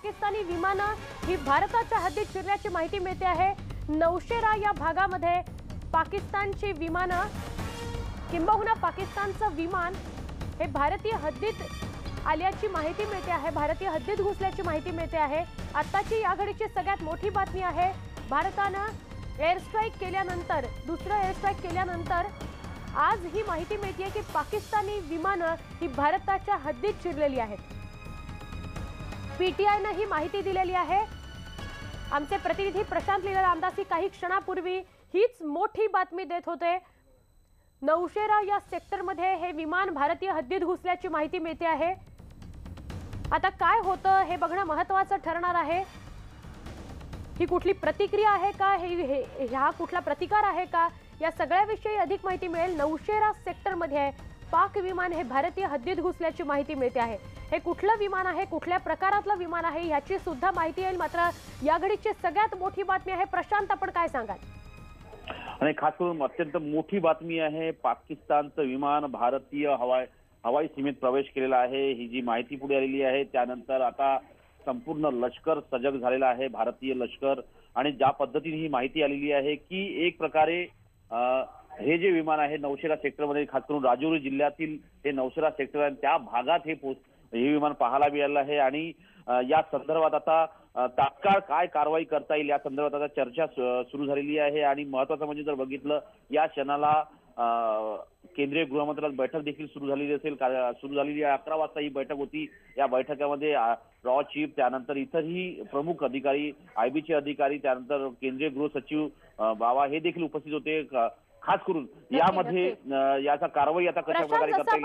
पाकिस्तानी विमानं ही भारताच्या हद्दीत शिरल्याची माहिती मिळते आहे। नौशेरा या भागामध्ये पाकिस्तानची विमानं किंबहुना पाकिस्तानचं विमान हे भारतीय हद्दीत आल्याची माहिती मिळते आहे, भारतीय हद्दीत घुसल्याची माहिती मिळते आहे। आताची या घडीची सगळ्यात मोठी बातमी आहे, भारतानं एअर स्ट्राईक केल्यानंतर, दुसरं एअर स्ट्राईक केल्यानंतर आज ही माहिती मिळते की पाकिस्तानी विमानं ही भारताच्या हद्दीत शिरलेली आहेत। पीटीआयने ही माहिती दिलेली आहे। आमचे प्रतिनिधी प्रशांत लीला रामदासी काही क्षणापूर्वी हीच मोठी बातमी देत होते। नौशेरा या सेक्टरमध्ये हे विमान भारतीय हद्दीत घुसल्याची माहिती मिळते आहे। आता काय होतं हे बघणं महत्त्वाचं ठरणार आहे। ही कुठली प्रतिक्रिया आहे का, हा कुठला प्रतिकार आहे का, या सगळ्याविषयी अधिक माहिती मिळेल। नौशेरा सेक्टरमध्ये पाक विमान हे भारतीय हद्दीत घुसल्याची माहिती मिळते आहे। हे कुठलं विमान आहे, कुठल्या प्रकारातलं विमान आहे याची सुद्धा माहिती येईल। मात्र या घडीची सगळ्यात मोठी बातमी आहे, प्रशांत आपण काय सांगाल? आणि खास करून अत्यंत मोठी बातमी आहे, पाकिस्तानचं विमान भारतीय हवाई सीमेत प्रवेश केलेला आहे। ही जी माहिती पुढे आलेली आहे त्यानंतर आता संपूर्ण लष्कर सजग झालेला आहे, भारतीय लष्कर। आणि ज्या पद्धतीने ही माहिती आलेली आहे की एक प्रकारे हे जे विमान आहे नौशेरा सेक्टरमध्ये, खास करून राजौरी जिल्ह्यातील हे नौशेरा सेक्टर आहे, त्या भागात हे विमान पाहायला मिळालं आहे। आणि या संदर्भात आता तात्काळ काय कारवाई करता येईल या संदर्भात आता चर्चा सुरू झालेली आहे। आणि महत्त्वाचं म्हणजे जर बघितलं या क्षणाला केंद्रीय गृहमंत्रालयात बैठक देखील सुरू झालेली असेल, सुरू झालेली आहे। 11 वाजता ही बैठक होती। या बैठकीमध्ये रॉ चीफ, त्यानंतर इतरही प्रमुख अधिकारी, आयबीचे अधिकारी, त्यानंतर केंद्रीय गृह सचिव बावा हे देखील उपस्थित होते। खास करून यामध्ये याचा कारवाई आता कशा प्रकारे करता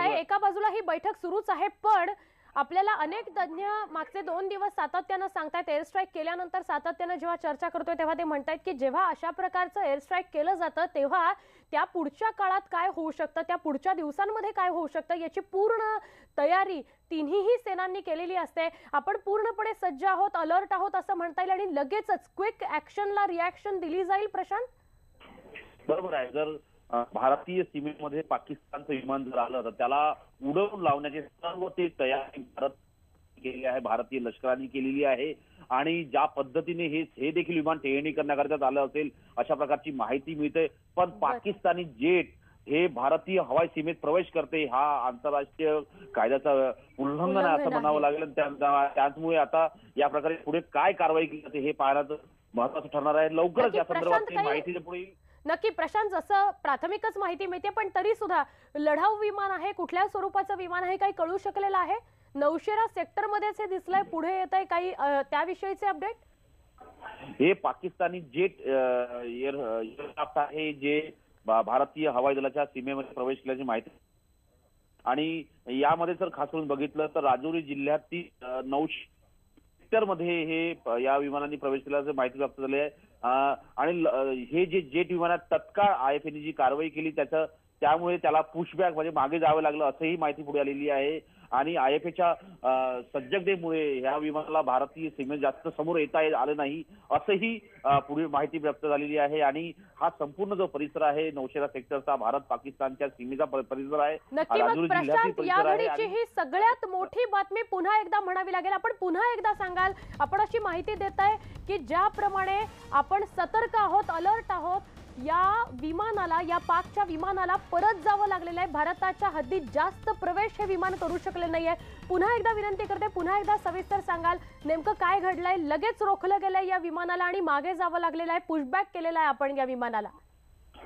येईल। एका बाजूला ही बैठक सुरूच आहे, पण आपल्याला अनेक तज्ञ मागचे 2 दिवस सातत्याने सांगतायत, एअर स्ट्राईक केल्यानंतर सातत्याने जेव्हा चर्चा करतोय तेव्हा ते म्हणतायत की जेव्हा अशा प्रकारचं एअर स्ट्राईक केलं जातं तेव्हा त्या पुढच्या काळात काय होऊ शकतं, त्या पुढच्या दिवसांमध्ये काय होऊ शकतं याची पूर्ण तयारी तिन्ही सेनांनी केलेली असते। आपण पूर्णपणे सज्ज आहोत, अलर्ट आहोत असं म्हणता येईल आणि लगेचच क्विक ऍक्शनला रिॲक्शन दिली जाईल। प्रशांत, बरोबर आहे। जर भारतीय सीमेमध्ये पाकिस्तानचं विमान जर आलं तर त्याला उडवून लावण्याची सर्व ते तयारी भारत केली आहे, भारतीय लष्कराने केलेली आहे। आणि ज्या पद्धतीने हे देखील विमान टेहळणी करण्याकरता आलं असेल अशा प्रकारची माहिती मिळते। पण पाकिस्तानी जेट हे भारतीय हवाई सीमेत प्रवेश करते, हा आंतरराष्ट्रीय कायद्याचं उल्लंघन आहे असं म्हणावं लागेल। त्यामुळे आता या प्रकारे पुढे काय कारवाई केली जाते हे पाहण्याचं महत्त्वाचं ठरणार आहे। लवकरच या संदर्भात माहिती पुढे येईल। नक्की प्रशांत, जसं प्राथमिकच माहिती मिळते पण तरी सुद्धा लढाऊ विमान आहे, कुठल्या स्वरूपाचं विमान आहे काही कळू शकलेलं आहे? नौशेरा सेक्टर मध्येच हे दिसलंय, पुढे येतंय काही त्याविषयीचे अपडेट? हे पाकिस्तानी जेट एअरक्राफ्ट आहे जे भारतीय हवाई दलाच्या सीमेमध्ये प्रवेश केल्याची माहिती। आणि यामध्ये जर खास करून बघितलं तर राजौरी जिल्ह्यातील नौशेरा सेक्टरमध्ये हे या विमानांनी प्रवेश केल्याची माहिती प्राप्त झाली आहे। आणि हे जे जेट विमान तत्काळ आयएफएने जी कारवाई केली त्यामुळे त्याला पुशबॅक म्हणजे मागे जावं लागलं असंही माहिती पुढे आलेली आहे। आणि आयएफएच्या सज्जतेमुळे या विमानाला भारतीय सीमेत जास्त समोर येता आलं नाही असंही पुढे माहिती प्राप्त झालेली आहे। आणि हा संपूर्ण जो परिसर आहे नौशेरा सेक्टरचा भारत पाकिस्तानच्या सीमेचा परिसर आहे, राजौरी जिल्ह्यातील परिसर आहे। ही सगळ्यात मोठी बातमी पुन्हा एकदा म्हणावी लागेल, आपण पुन्हा एकदा सांगाल, आपण अशी माहिती देताय की ज्याप्रमाणे आपण सतर्क आहोत, अलर्ट आहोत, या विमानाला, या पाकच्या विमानाला परत जावं लागलेलं आहे। भारताच्या हद्दीत जास्त प्रवेश हे विमान करू शकले नाहीये। पुन्हा एकदा विनंती करते, पुन्हा एकदा सविस्तर सांगाल नेमकं काय घडलंय? लगेच रोखलं गेलंय या विमानाला आणि मागे जावं लागलेलं आहे, पुशबॅक केलेला आहे आपण या विमानाला।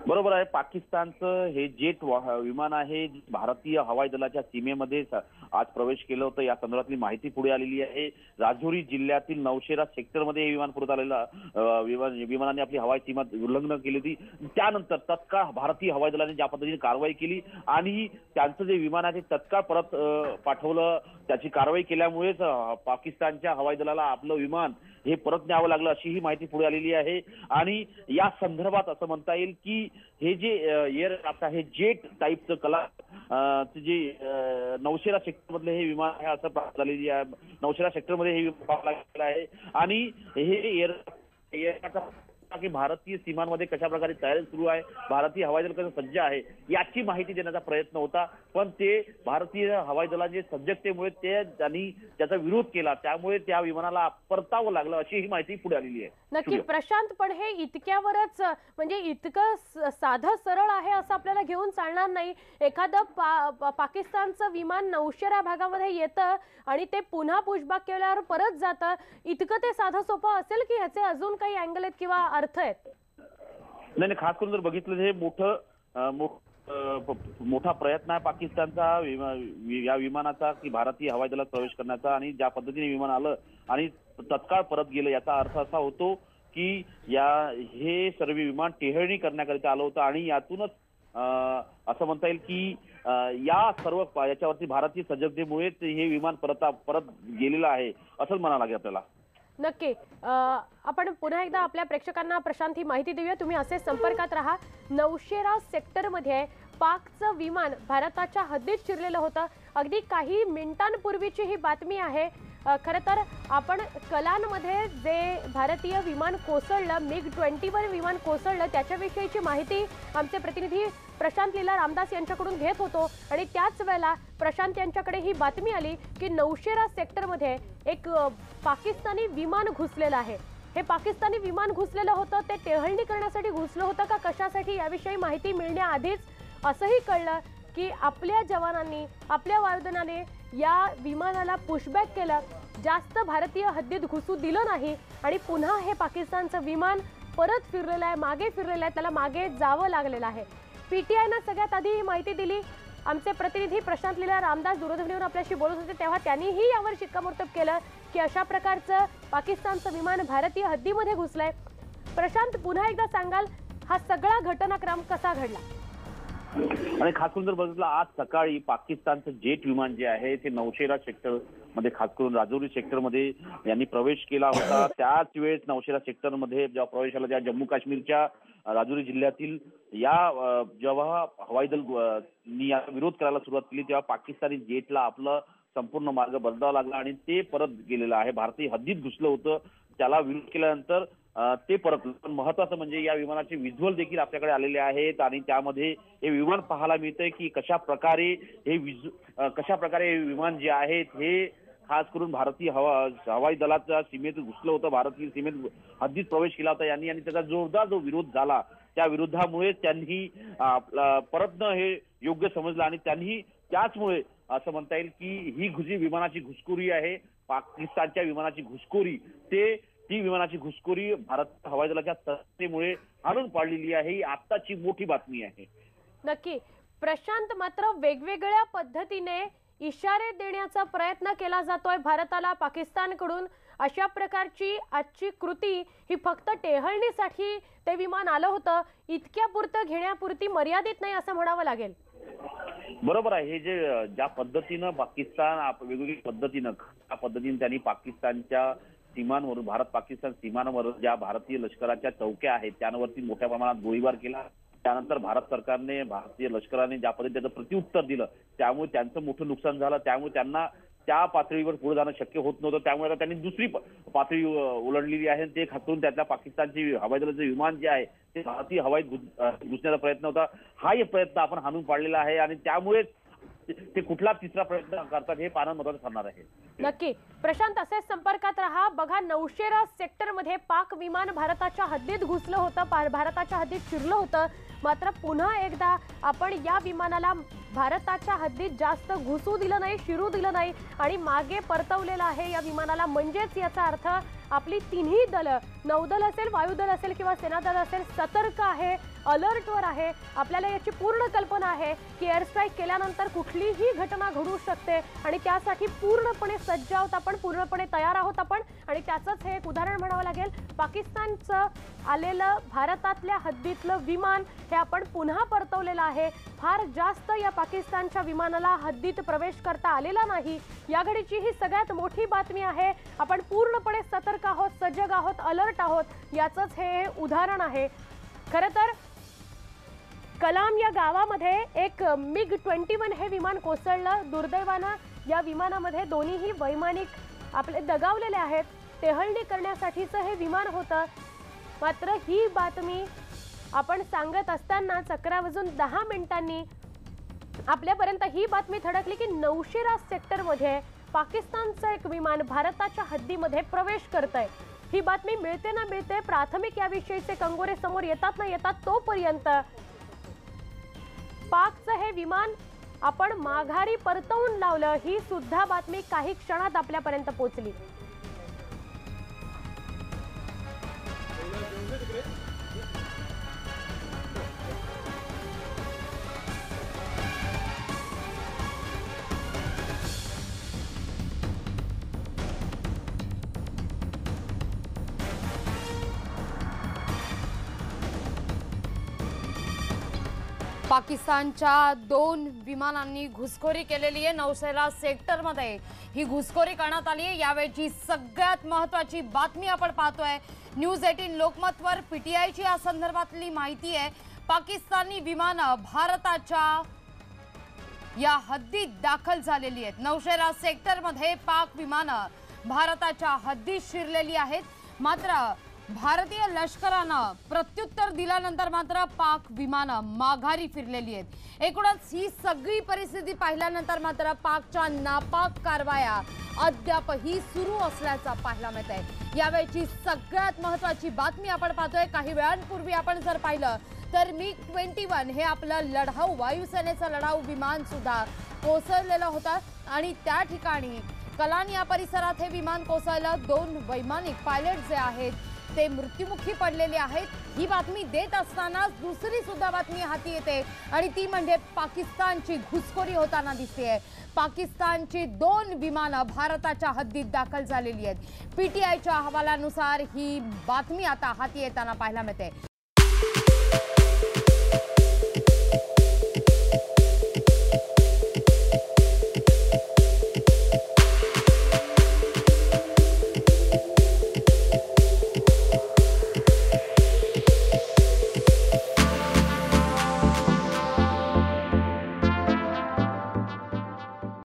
बरोबर आहे। पाकिस्तानचं हे जेट विमान आहे भारतीय हवाई दलाच्या सीमेमध्ये आज प्रवेश केलं होतं, या संदर्भातली माहिती पुढे आलेली आहे। राजौरी जिल्ह्यातील नौशेरा सेक्टरमध्ये हे विमान परत आलेलं विमानाने आपली हवाई सीमा उल्लंघन केली होती। त्यानंतर तत्काळ भारतीय हवाई दलाने ज्या पद्धतीने कारवाई केली आणि त्यांचं जे विमान आहे ते तत्काळ परत पाठवलं, त्याची कारवाई केल्यामुळेच पाकिस्तानच्या हवाई दलाला आपलं विमान हे परत न्यावं लागलं अशी ही माहिती पुढे आलेली आहे। आणि या संदर्भात असं म्हणता येईल की हे जे एअरक्राफ्ट आहे जेट टाईपचं कला जे नौशेरा सेक्टर मधले हे विमान आहे असं प्राप्त झालेली आहे। नौशेरा सेक्टर मध्ये हे विमान आहे आणि हे एअरक्राफ्ट होता की भारतीय सीमांमध्ये कशा प्रकारे तयारी सुरू आहे, भारतीय हवाई दल कसं सज्ज आहे याची माहिती देण्याचा प्रयत्न होता. पण ते भारतीय हवाई दलाचे सज्जतेमुळे त्यांनी त्याचा विरोध केला, त्यामुळे त्या विमानाला परतावं लागलं अशी ही माहिती पुढे आलेली आहे. नक्की प्रशांत, पण हे इतक्यावरच म्हणजे इतकं साधं सरळ आहे असं आपल्याला घेऊन चालणार नाही. एखादं पाकिस्तानचं विमान नौशेरा भागामध्ये येतं आणि ते पुन्हा पुशबॅक केल्यावर परत जातं, इतकं ते साधं सोपं असेल की ह्याचे अजून काही अँगल आहेत किंवा अर्थ आहेत? नाही, खास करून जर बघितलं हे मोठा प्रयत्न आहे पाकिस्तानचा या विमानाचा की भारतीय हवाई दलात प्रवेश करण्याचा, आणि ज्या पद्धतीने विमान आलं आणि तत्काळ परत गेलं याचा अर्थ असा होतो की हे सर्व विमान टेहळणी करण्याकरिता आलं होतं आणि यातूनच असं म्हणता येईल की या सर्व याच्यावरती भारतीय सज्जतेमुळे हे विमान परत गेलेलं आहे असंच म्हणावं लागेल आपल्याला. नक्की आपण पुन्हा एकदा आपल्या प्रेक्षकांना प्रशांत ही माहिती देऊया. तुम्ही असे संपर्कात राहा. नौशेरा सेक्टरमध्ये पाकचं विमान भारताच्या हद्दीत शिरलेलं होतं. अगदी काही मिनिटांपूर्वीची ही बातमी आहे. खरं तर आपण कलानमध्ये जे भारतीय विमान कोसळलं, MiG-21 विमान कोसळलं, त्याच्याविषयीची माहिती आमचे प्रतिनिधी प्रशांत लीला रामदास यांच्याकडून घेत होतो आणि त्याच वेळेला प्रशांत यांच्याकडे ही बातमी आली की नौशेरा सेक्टरमध्ये एक पाकिस्तानी विमान घुसलेलं आहे. हे पाकिस्तानी विमान घुसलेलं होतं, ते टेहळणी करण्यासाठी घुसलं होतं का कशासाठी याविषयी माहिती मिळण्याआधीच असंही कळलं की आपल्या जवानांनी, आपल्या वायुदलाने या विमानाला पुशबॅक केलं, जास्त भारतीय हद्दीत घुसू दिलं नाही आणि पुन्हा हे पाकिस्तानचं विमान परत फिरलेलं आहे, मागे फिरलेलं आहे, त्याला मागे जावं लागलेलं आहे. PTIनं सगळ्यात आधी ही माहिती दिली. आमचे प्रतिनिधी प्रशांत लीला रामदास दूरध्वनीवर आपल्याशी बोलत होते तेव्हा त्यांनीही यावर शिक्कामोर्तब केलं की अशा प्रकारचं पाकिस्तानचं विमान भारतीय हद्दीमध्ये घुसलंय. प्रशांत, पुन्हा एकदा सांगाल हा सगळा घटनाक्रम कसा घडला? आणि खास करून जर बघितलं आज सकाळी पाकिस्तानचं जेट विमान जे आहे ते नौशेरा सेक्टर मध्ये, खास करून राजौरी सेक्टर मध्ये यांनी प्रवेश केला होता. त्याच वेळेस नौशेरा सेक्टर मध्ये जेव्हा प्रवेश आला, त्या जम्मू काश्मीरच्या राजौरी जिल्ह्यातील जेव्हा हवाई दल विरोध करायला सुरुवात केली तेव्हा पाकिस्तानी जेटला आपलं संपूर्ण मार्ग बदलावा लागला आणि ते परत गेलेलं आहे. भारतीय हद्दीत घुसलं होतं, त्याला विरोध केल्यानंतर ते परतलं. पण महत्वाचं म्हणजे या विमानाचे व्हिज्युअल देखील आपल्याकडे आलेले आहेत आणि त्यामध्ये हे विमान पाहायला मिळतंय की कशा प्रकारे हे विमान जे आहेत हे खास करून भारतीय हवाई दलाच्या सीमेत घुसलं होतं, भारतीय सीमेत हद्दीत प्रवेश केला होता यांनी, आणि त्याचा जोरदार जो विरोध झाला त्या विरोधामुळे त्यांनी परतणं हे योग्य समजलं आणि त्यांनी त्याचमुळे असं म्हणता येईल की ही विमानाची घुसखोरी आहे, पाकिस्तानच्या विमानाची घुसखोरी, ती विमानाची घुसखोरी भारत हवाई दलाच्या सत्तेमुळे आणून पाडलेली आहे. ही आत्ताची मोठी बातमी आहे. नक्की प्रशांत, मात्र वेगवेगळ्या पद्धतीने इशारे देण्याचा प्रयत्न केला जातोय भारताला पाकिस्तानकडून. अशा प्रकारची आजची कृती ही फक्त टेहळणीसाठी ते विमान आलं होतं, इतक्यापुरतं घेण्यापुरती मर्यादित नाही असं म्हणावं लागेल. बरोबर आहे. हे जे ज्या पद्धतीनं पाकिस्तान वेगवेगळ्या पद्धतीनं त्यांनी पाकिस्तानच्या सीमांवरून, भारत पाकिस्तान सीमांवर ज्या भारतीय लष्कराच्या चौक्या आहेत त्यांवरती मोठ्या प्रमाणात गोळीबार केला. त्यानंतर भारत सरकारने, भारतीय लष्कराने ज्या पद्धतीने त्याचं प्रत्युत्तर दिलं त्यामुळे त्यांचं मोठं नुकसान झालं. त्यामुळे त्यांना त्या पातळीवर पुढे जाणं शक्य होत नव्हतं. त्यामुळे आता त्यांनी दुसरी पातळी ओलांडलेली आहे. ते खास करून त्यातल्या पाकिस्तानची हवाई दलाचं विमान जे आहे ते भारतीय हवाईत घुसण्याचा प्रयत्न होता. हाही प्रयत्न आपण हाणून पाडलेला आहे आणि त्यामुळे ते कुठला तिसरा प्रयत्न करतात हे पाहणं महत्त्वाचं ठरणार आहे. नक्की प्रशांत, असेच संपर्कात रहा. बघा, नौशेरा सेक्टरमध्ये पाक विमान भारताच्या हद्दीत घुसलं होतं, भारताच्या हद्दीत शिरलं होतं, मात्र पुन्हा एकदा आपण या विमानाला भारताच्या हद्दीत जास्त घुसू दिलं नाही, शिरू दिलं नाही आणि मागे परतवलेलं आहे या विमानाला. म्हणजेच याचा अर्थ आपली तिन्ही दलं, नौदल असेल, वायुदल असेल किंवा सेनादल असेल, सतर्क आहे, अलर्टवर आहे. आपल्याला याची पूर्ण कल्पना आहे की एअर स्ट्राईक केल्यानंतर कुठलीही घटना घडू शकते आणि त्यासाठी पूर्णपणे सज्ज आहोत आपण, पूर्णपणे तयार आहोत आपण. आणि त्याचंच हे एक उदाहरण म्हणावं लागेल. पाकिस्तानचं आलेलं भारतातल्या हद्दीतलं विमान हे आपण पुन्हा परतवलेलं आहे. फार जास्त या पाकिस्तानच्या विमानाला हद्दीत प्रवेश करता आलेला नाही. या घडीची ही सगळ्यात मोठी बातमी आहे. आपण पूर्णपणे सतर्क आहोत, सजग आहोत, अलर्ट आहोत, याचंच हे उदाहरण आहे. खरं तर कलाम या गावामध्ये एक MiG-21 हे विमान कोसळलं. दुर्दैवानं या विमानामध्ये दोन्हीही वैमानिक आपले दगावलेले आहेत. टेहळणी करण्यासाठीचं हे विमान होतं. मात्र ही बातमी आपण सांगत असताना 11:10 आपल्यापर्यंत ही बातमी थडकली की नौशेरा सेक्टरमध्ये पाकिस्तानचं एक विमान भारताच्या हद्दीमध्ये प्रवेश करतंय। ही बातमी मिळते ना मिळते, प्राथमिक याविषयीचे कंगोरे समोर येतात ना येतात, तोपर्यंत पाकचं हे विमान आपण माघारी परतवून लावलं, ही सुद्धा बातमी काही क्षणात आपल्यापर्यंत पोहोचली। पाकिस्तानच्या 2 विमानांनी घुसखोरी केलेली आहे नौशेरा सेक्टरमध्ये। ही घुसखोरी करण्यात आली आहे। यावेळची सगळ्यात महत्त्वाची बातमी आपण पाहतोय न्यूज 18 लोकमतवर पीटीआयची या संदर्भातली माहिती आहे। पाकिस्तानी विमानं भारताच्या या हद्दीत दाखल झालेली आहेत। नौशेरा सेक्टरमध्ये पाक विमानं भारताच्या हद्दीत शिरलेली आहेत। मात्र भारतीय लष्करानं प्रत्युत्तर दिल्यानंतर मात्र पाक विमानं माघारी फिरलेली आहेत। एकूणच ही सगळी परिस्थिती पाहिल्यानंतर मात्र पाकच्या नापाक कारवाया अद्यापही सुरू असल्याचं पाहायला मिळत आहे। यावेळची सगळ्यात महत्त्वाची बातमी आपण पाहतोय। काही वेळांपूर्वी आपण जर पाहिलं तर MiG-21 हे आपलं लढाऊ वायुसेनेचं लढाऊ विमान सुद्धा कोसळलेलं होतं आणि त्या ठिकाणी कलान या परिसरात हे विमान कोसळलं। 2 वैमानिक पायलट जे आहेत ते मृत्युमुखी पडलेले आहेत। ही बातमी देत असतानाच दुसरी सुद्धा बातमी हाती येते आणि ती म्हणजे पाकिस्तानची घुसखोरी होताना दिसते। पाकिस्तानची 2 विमानं भारताच्या हद्दीत दाखल झालेली आहेत। पीटीआयच्या अहवालानुसार ही बातमी आता हाती येताना पाहायला मिळते।